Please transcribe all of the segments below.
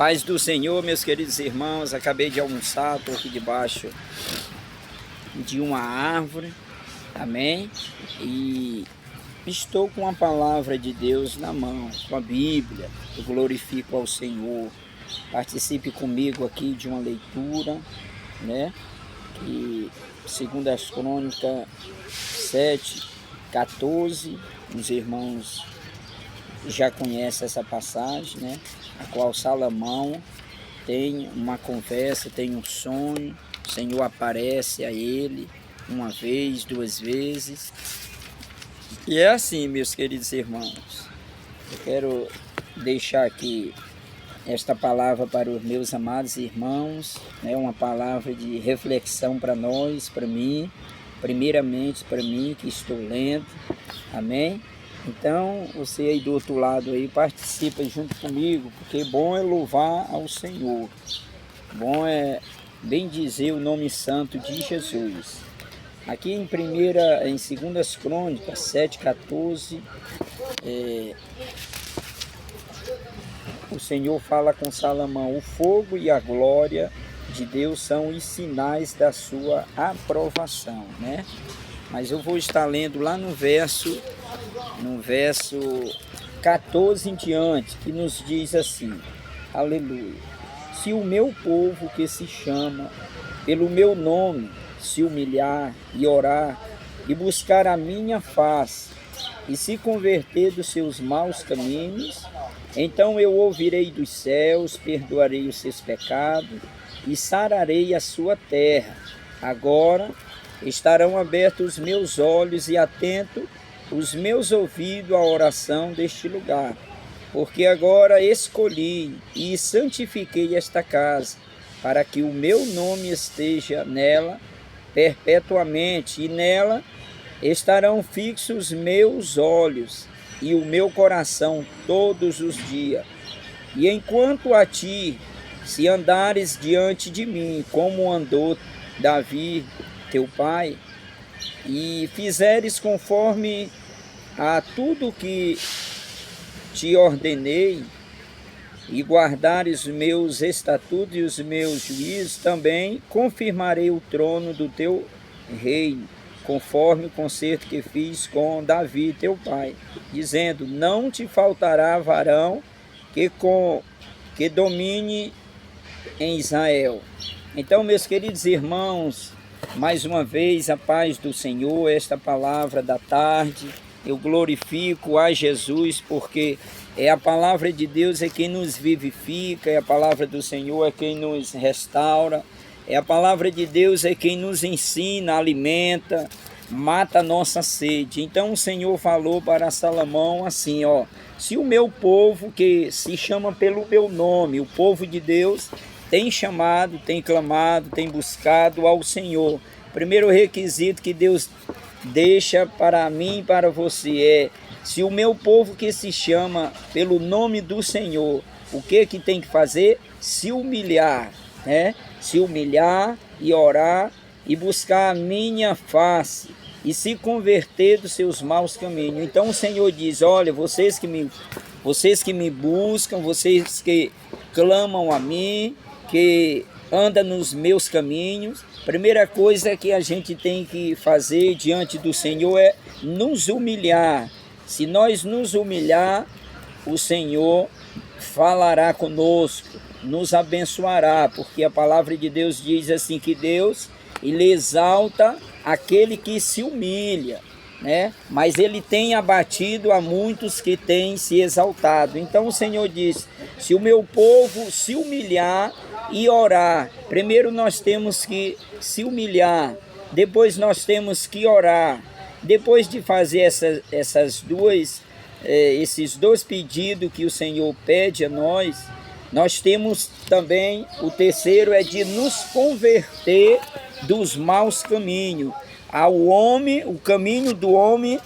Paz do Senhor, meus queridos irmãos. Acabei de almoçar, estou aqui debaixo de uma árvore, amém? E estou com a palavra de Deus na mão, com a Bíblia. Eu glorifico ao Senhor. Participe comigo aqui de uma leitura, né? Que segundo as Crônicas 7:14, os irmãos já conhecem essa passagem, né? A qual Salomão tem uma conversa, tem um sonho, o Senhor aparece a ele uma vez, duas vezes. E é assim, meus queridos irmãos, eu quero deixar aqui esta palavra para os meus amados irmãos, né? Uma palavra de reflexão para nós, para mim, primeiramente para mim que estou lendo, amém? Então, você aí do outro lado aí, participa junto comigo, porque bom é louvar ao Senhor, bom é bendizer o nome santo de Jesus. Aqui em 2 Crônicas 7:14, o Senhor fala com Salomão: o fogo e a glória de Deus são os sinais da sua aprovação, né? Mas eu vou estar lendo lá no verso 14 em diante, que nos diz assim: aleluia. Se o meu povo que se chama pelo meu nome se humilhar e orar e buscar a minha face e se converter dos seus maus caminhos, então eu ouvirei dos céus, perdoarei os seus pecados e sararei a sua terra. Agora estarão abertos os meus olhos e atentos os meus ouvidos à oração deste lugar, porque agora escolhi e santifiquei esta casa, para que o meu nome esteja nela perpetuamente, e nela estarão fixos os meus olhos e o meu coração todos os dias. E enquanto a ti, se andares diante de mim, como andou Davi, teu pai, e fizeres conforme a tudo que te ordenei, e guardares os meus estatutos e os meus juízos, também confirmarei o trono do teu reino, conforme o concerto que fiz com Davi, teu pai, dizendo: não te faltará varão que domine em Israel. Então, meus queridos irmãos, mais uma vez a paz do Senhor, esta palavra da tarde, eu glorifico a Jesus, porque é a palavra de Deus é quem nos vivifica, é a palavra do Senhor é quem nos restaura, é a palavra de Deus é quem nos ensina, alimenta, mata a nossa sede. Então o Senhor falou para Salomão assim, ó: se o meu povo que se chama pelo meu nome, o povo de Deus, tem chamado, tem clamado, tem buscado ao Senhor. Primeiro requisito que Deus deixa para mim e para você é: se o meu povo que se chama pelo nome do Senhor, o que tem que fazer? Se humilhar, né? Se humilhar e orar e buscar a minha face e se converter dos seus maus caminhos. Então o Senhor diz: olha, vocês que me buscam, vocês que clamam a mim, que andam nos meus caminhos, primeira coisa que a gente tem que fazer diante do Senhor é nos humilhar. Se nós nos humilhar, o Senhor falará conosco, nos abençoará, porque a palavra de Deus diz assim, que Deus, Ele exalta aquele que se humilha, né? Mas Ele tem abatido a muitos que têm se exaltado. Então o Senhor diz: se o meu povo se humilhar e orar, primeiro nós temos que se humilhar, depois nós temos que orar. Depois de fazer esses dois pedidos que o Senhor pede a nós, nós temos também, o terceiro é de nos converter dos maus caminhos. Ao homem, o caminho do homem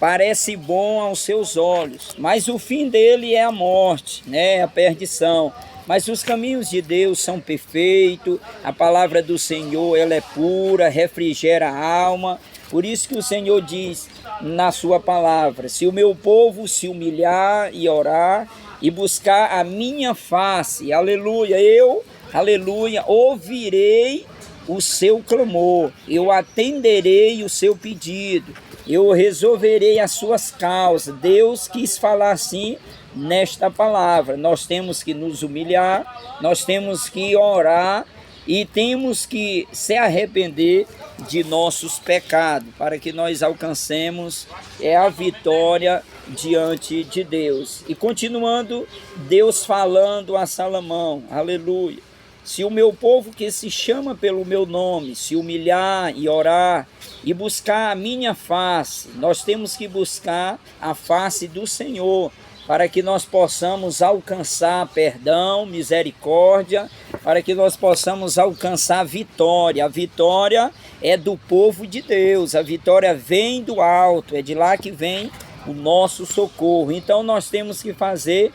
parece bom aos seus olhos, mas o fim dele é a morte, né? A perdição. Mas os caminhos de Deus são perfeitos, a palavra do Senhor ela é pura, refrigera a alma. Por isso que o Senhor diz na sua palavra: se o meu povo se humilhar e orar e buscar a minha face, aleluia, eu, aleluia, ouvirei o seu clamor, eu atenderei o seu pedido, eu resolverei as suas causas. Deus quis falar assim nesta palavra. Nós temos que nos humilhar, nós temos que orar e temos que se arrepender de nossos pecados, para que nós alcancemos a vitória diante de Deus. E continuando, Deus falando a Salomão, aleluia. Se o meu povo que se chama pelo meu nome se humilhar e orar e buscar a minha face, nós temos que buscar a face do Senhor, para que nós possamos alcançar perdão, misericórdia, para que nós possamos alcançar vitória. A vitória é do povo de Deus, a vitória vem do alto, é de lá que vem o nosso socorro. Então nós temos que fazer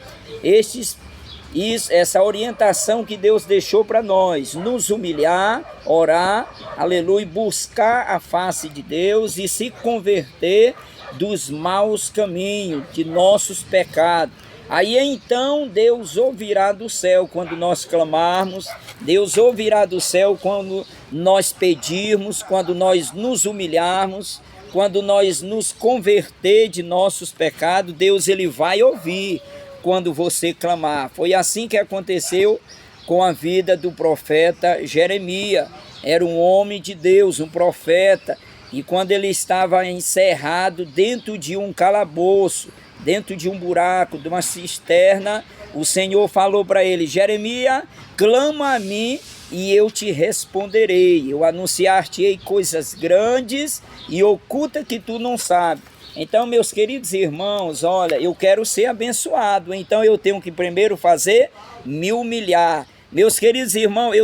essa orientação que Deus deixou para nós, nos humilhar, orar, aleluia, buscar a face de Deus e se converter dos maus caminhos, de nossos pecados. Aí então Deus ouvirá do céu quando nós clamarmos, Deus ouvirá do céu quando nós pedirmos, quando nós nos humilharmos, quando nós nos converter de nossos pecados, Deus ele vai ouvir quando você clamar. Foi assim que aconteceu com a vida do profeta Jeremias. Era um homem de Deus, um profeta, e quando ele estava encerrado dentro de um calabouço, dentro de um buraco, de uma cisterna, o Senhor falou para ele: Jeremias, clama a mim e eu te responderei. Eu anunciar-te-ei coisas grandes e ocultas que tu não sabes. Então, meus queridos irmãos, olha, eu quero ser abençoado, então eu tenho que primeiro fazer, me humilhar. Meus queridos irmãos,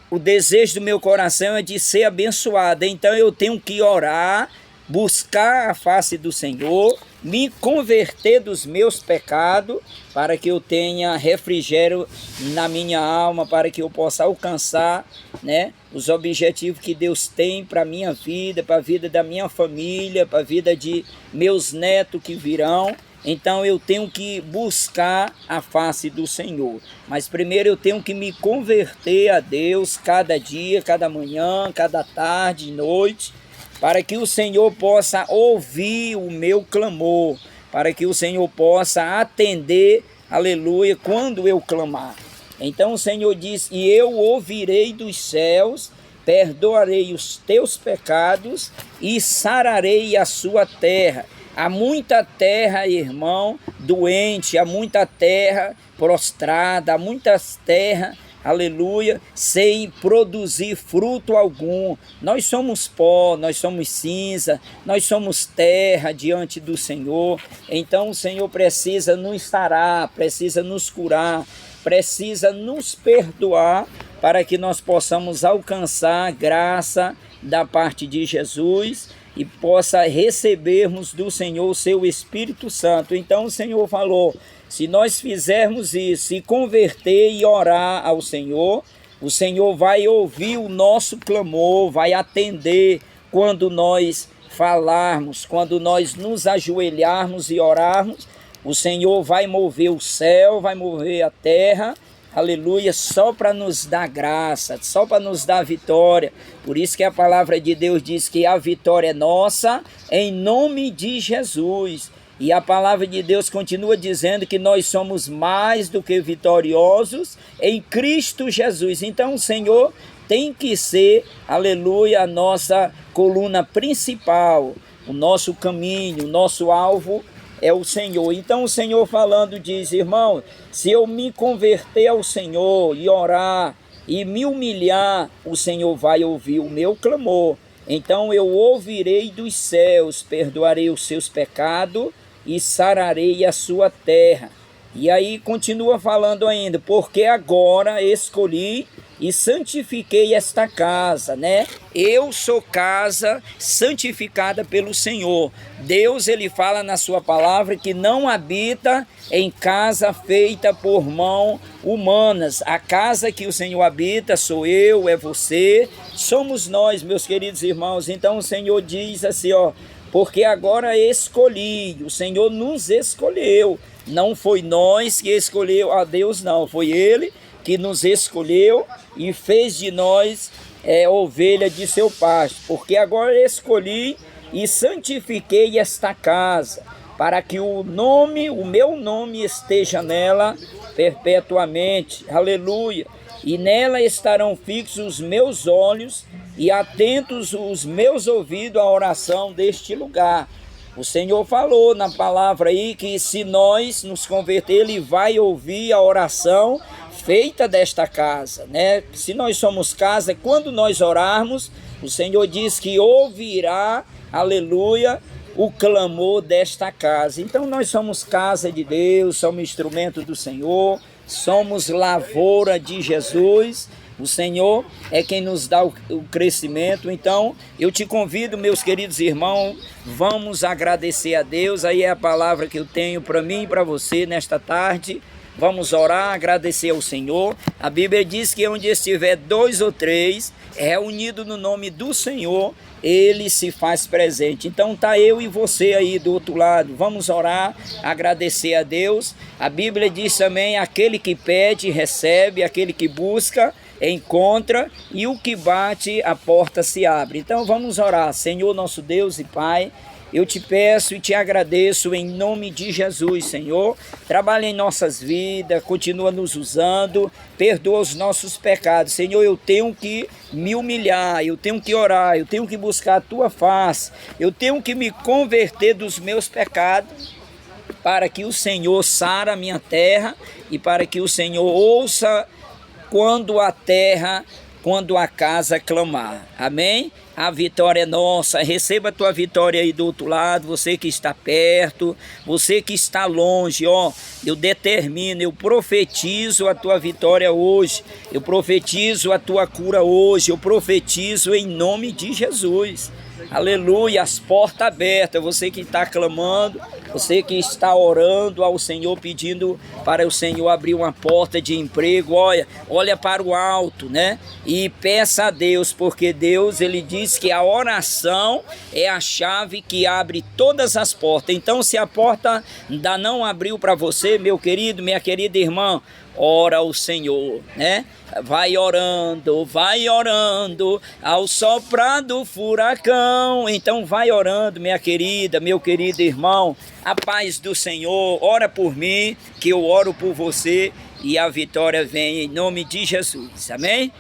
o desejo do meu coração é de ser abençoado, então eu tenho que orar, buscar a face do Senhor, me converter dos meus pecados, para que eu tenha refrigério na minha alma, para que eu possa alcançar, né, os objetivos que Deus tem para a minha vida, para a vida da minha família, para a vida de meus netos que virão. Então eu tenho que buscar a face do Senhor. Mas primeiro eu tenho que me converter a Deus cada dia, cada manhã, cada tarde e noite, para que o Senhor possa ouvir o meu clamor, para que o Senhor possa atender, aleluia, quando eu clamar. Então o Senhor diz: e eu ouvirei dos céus, perdoarei os teus pecados e sararei a sua terra. Há muita terra, irmão, doente, há muita terra prostrada, há muitas terras, aleluia, sem produzir fruto algum. Nós somos pó, nós somos cinza, nós somos terra diante do Senhor. Então o Senhor precisa nos sarar, precisa nos curar, precisa nos perdoar, para que nós possamos alcançar graça da parte de Jesus e possa recebermos do Senhor o seu Espírito Santo. Então o Senhor falou: se nós fizermos isso, se converter e orar ao Senhor, o Senhor vai ouvir o nosso clamor, vai atender quando nós falarmos, quando nós nos ajoelharmos e orarmos. O Senhor vai mover o céu, vai mover a terra, aleluia, só para nos dar graça, só para nos dar vitória. Por isso que a palavra de Deus diz que a vitória é nossa, em nome de Jesus. E a palavra de Deus continua dizendo que nós somos mais do que vitoriosos em Cristo Jesus. Então o Senhor tem que ser, aleluia, a nossa coluna principal, o nosso caminho, o nosso alvo é o Senhor. Então o Senhor falando diz: irmão, se eu me converter ao Senhor e orar e me humilhar, o Senhor vai ouvir o meu clamor. Então eu ouvirei dos céus, perdoarei os seus pecados e sararei a sua terra. E aí continua falando ainda: porque agora escolhi e santifiquei esta casa, né? Eu sou casa santificada pelo Senhor. Deus, ele fala na sua palavra que não habita em casa feita por mão humanas. A casa que o Senhor habita sou eu, é você, somos nós, meus queridos irmãos. Então o Senhor diz assim, ó: porque agora escolhi, o Senhor nos escolheu. Não foi nós que escolheu a Deus, não, foi Ele que nos escolheu e fez de nós ovelha de seu pasto, porque agora escolhi e santifiquei esta casa, para que o meu nome esteja nela perpetuamente, aleluia, e nela estarão fixos os meus olhos e atentos os meus ouvidos à oração deste lugar. O Senhor falou na palavra aí que se nós nos converter, Ele vai ouvir a oração feita desta casa, né? Se nós somos casa, quando nós orarmos, o Senhor diz que ouvirá, aleluia, o clamor desta casa. Então nós somos casa de Deus, somos instrumento do Senhor, somos lavoura de Jesus. O Senhor é quem nos dá o crescimento. Então eu te convido, meus queridos irmãos, vamos agradecer a Deus. Aí é a palavra que eu tenho para mim e para você nesta tarde. Vamos orar, agradecer ao Senhor. A Bíblia diz que onde estiver 2 ou 3 reunidos no nome do Senhor, Ele se faz presente. Então tá eu e você aí do outro lado. Vamos orar, agradecer a Deus. A Bíblia diz também, aquele que pede, recebe, aquele que busca, encontra, e o que bate, a porta se abre. Então vamos orar. Senhor nosso Deus e Pai, eu te peço e te agradeço em nome de Jesus, Senhor. Trabalha em nossas vidas, continua nos usando, perdoa os nossos pecados. Senhor, eu tenho que me humilhar, eu tenho que orar, eu tenho que buscar a Tua face, eu tenho que me converter dos meus pecados, para que o Senhor sara a minha terra e para que o Senhor ouça quando a casa clamar. Amém? A vitória é nossa. Receba a tua vitória aí do outro lado, você que está perto, você que está longe, ó. Eu determino, eu profetizo a tua vitória hoje. Eu profetizo a tua cura hoje. Eu profetizo em nome de Jesus. Aleluia, as portas abertas, você que está clamando, você que está orando ao Senhor, pedindo para o Senhor abrir uma porta de emprego, olha para o alto, né? E peça a Deus, porque Deus, Ele diz que a oração é a chave que abre todas as portas. Então, se a porta ainda não abriu para você, meu querido, minha querida irmã, ora ao Senhor, né? Vai orando ao soprar do furacão. Então vai orando, minha querida, meu querido irmão. A paz do Senhor, ora por mim, que eu oro por você, e a vitória vem em nome de Jesus. Amém?